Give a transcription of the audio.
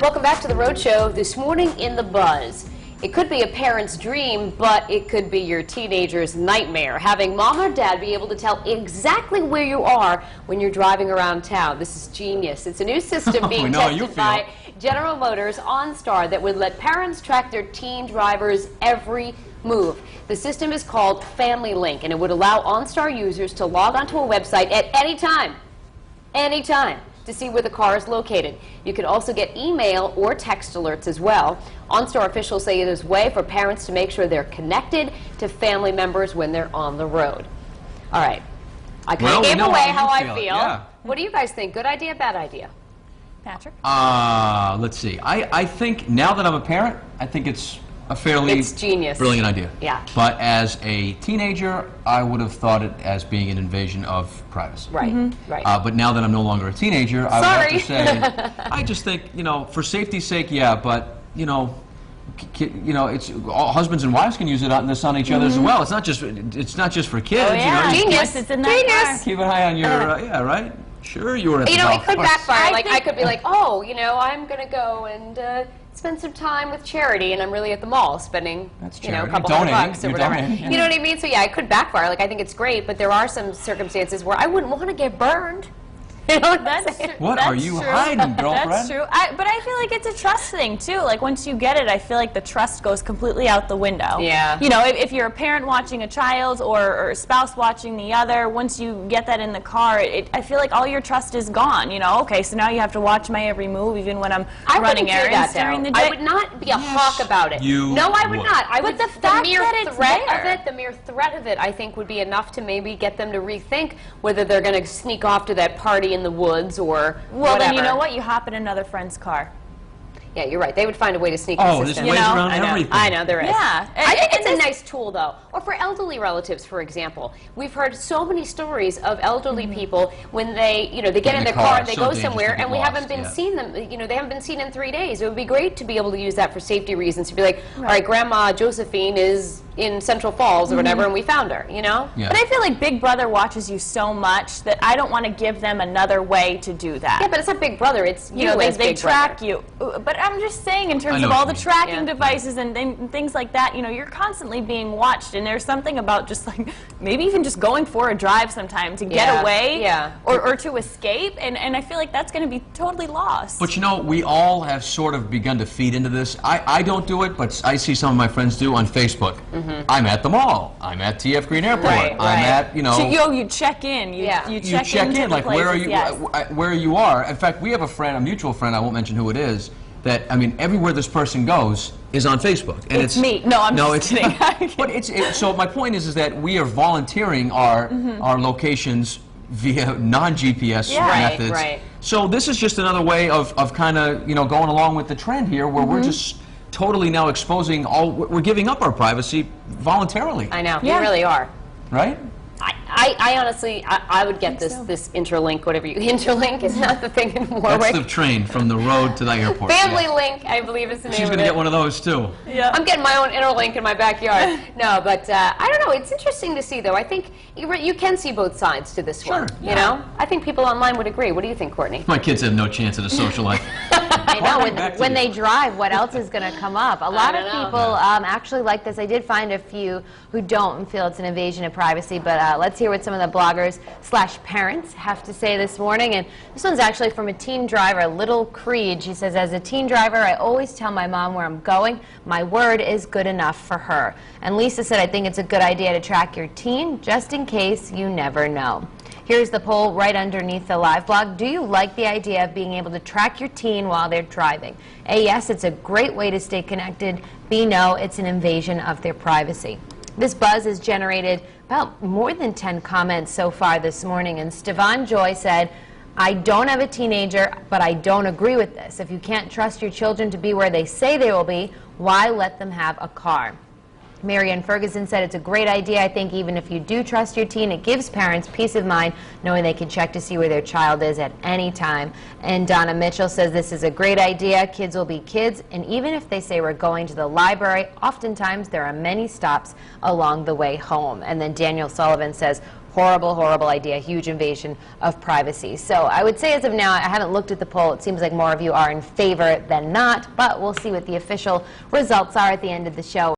Welcome back to the Road Show. This morning in the Buzz. It could be a parent's dream, but it could be your teenager's nightmare. Having mom or dad be able to tell exactly where you are when you're driving around town. This is genius. It's a new system being tested by General Motors OnStar that would let parents track their teen drivers' every move. The system is called Family Link, and it would allow OnStar users to log onto a website at any time, to see where the car is located. You can also get email or text alerts as well. OnStar officials say it is a way for parents to make sure they're connected to family members when they're on the road. All right. I kind of gave away how I feel. Yeah. What do you guys think? Good idea, bad idea? Patrick? Let's see. I think now that I'm a parent, I think it's a fairly brilliant idea. Yeah. But as a teenager, I would have thought it as being an invasion of privacy. Right. Right. But now that I'm no longer a teenager, I would have to say, I just think, for safety's sake, yeah. But it's all, husbands and wives can use it on each other as well. It's not just for kids. Oh, yeah. Genius. It's in that car. Keep an eye on your yeah, right. Sure, you were at the golf it could course. backfire. I could be like, oh, I'm going to go and spend some time with charity, and I'm really at the mall spending, a couple $100 or whatever. You know what I mean? So yeah, it could backfire. Like, I think it's great, but there are some circumstances where I wouldn't want to get burned. You know what are you hiding, girlfriend? That's true. But I feel like it's a trust thing, too. Like, once you get it, I feel like the trust goes completely out the window. Yeah. If you're a parent watching a child or a spouse watching the other, once you get that in the car, I feel like all your trust is gone. Okay, so now you have to watch my every move, even when I'm running errands during the day. I would not be a hawk about it. No, I would not. But the mere threat of it, I think, would be enough to maybe get them to rethink whether they're going to sneak off to that party in the woods or well, then you know what? You hop in another friend's car. Yeah, you're right. They would find a way to sneak the system. There's ways around everything. I know, there is. Yeah. I think it's a nice tool, though. Or for elderly relatives, for example. We've heard so many stories of elderly people when they, they get in their car and they go somewhere and we haven't been seen them, they haven't been seen in 3 days. It would be great to be able to use that for safety reasons, to be like, all right, Grandma Josephine is in Central Falls or whatever, and we found her, Yeah. But I feel like Big Brother watches you so much that I don't want to give them another way to do that. Yeah, but it's not Big Brother, it's they track you. But I'm just saying, in terms of all the tracking devices and things like that, you're constantly being watched, and there's something about just like, maybe even just going for a drive sometime to get away or to escape, and I feel like that's going to be totally lost. But we all have sort of begun to feed into this. I don't do it, but I see some of my friends do on Facebook. I'm at the mall. I'm at TF Green Airport. I'm at, So, you check in. You check in, like, where you are. In fact, we have a friend, a mutual friend, I won't mention who it is, that, everywhere this person goes is on Facebook. And it's me. No, I'm just kidding. But so my point is that we are volunteering our locations via non-GPS methods. Right. So this is just another way of kind of, going along with the trend here, where we're just totally now exposing we're giving up our privacy voluntarily. I know, you really are. Right? I honestly, I would get this Interlink, whatever Interlink is not the thing in Warwick. That's the train from the road to the airport. Family Link, I believe is the name of it. She's going to get one of those, too. Yeah. I'm getting my own Interlink in my backyard. No, but I don't know. It's interesting to see, though. I think you can see both sides to this one. You know? I think people online would agree. What do you think, Courtney? My kids have no chance at a social life. I know, when they drive, what else is going to come up? A lot of people actually like this. I did find a few who don't and feel it's an invasion of privacy, but let's hear what some of the bloggers/parents have to say this morning. And this one's actually from a teen driver, Little Creed. She says, as a teen driver, I always tell my mom where I'm going. My word is good enough for her. And Lisa said, I think it's a good idea to track your teen, just in case you never know. Here's the poll right underneath the live blog. Do you like the idea of being able to track your teen while they're driving? A, yes, it's a great way to stay connected. B, no, it's an invasion of their privacy. This buzz has generated about more than 10 comments so far this morning, and Stevan Joy said, I don't have a teenager, but I don't agree with this. If you can't trust your children to be where they say they will be, why let them have a car? Marianne Ferguson said it's a great idea. I think even if you do trust your teen, it gives parents peace of mind knowing they can check to see where their child is at any time. And Donna Mitchell says this is a great idea. Kids will be kids, and even if they say we're going to the library, oftentimes there are many stops along the way home. And then Daniel Sullivan says, horrible, horrible idea, huge invasion of privacy. So I would say as of now, I haven't looked at the poll. It seems like more of you are in favor than not, but we'll see what the official results are at the end of the show.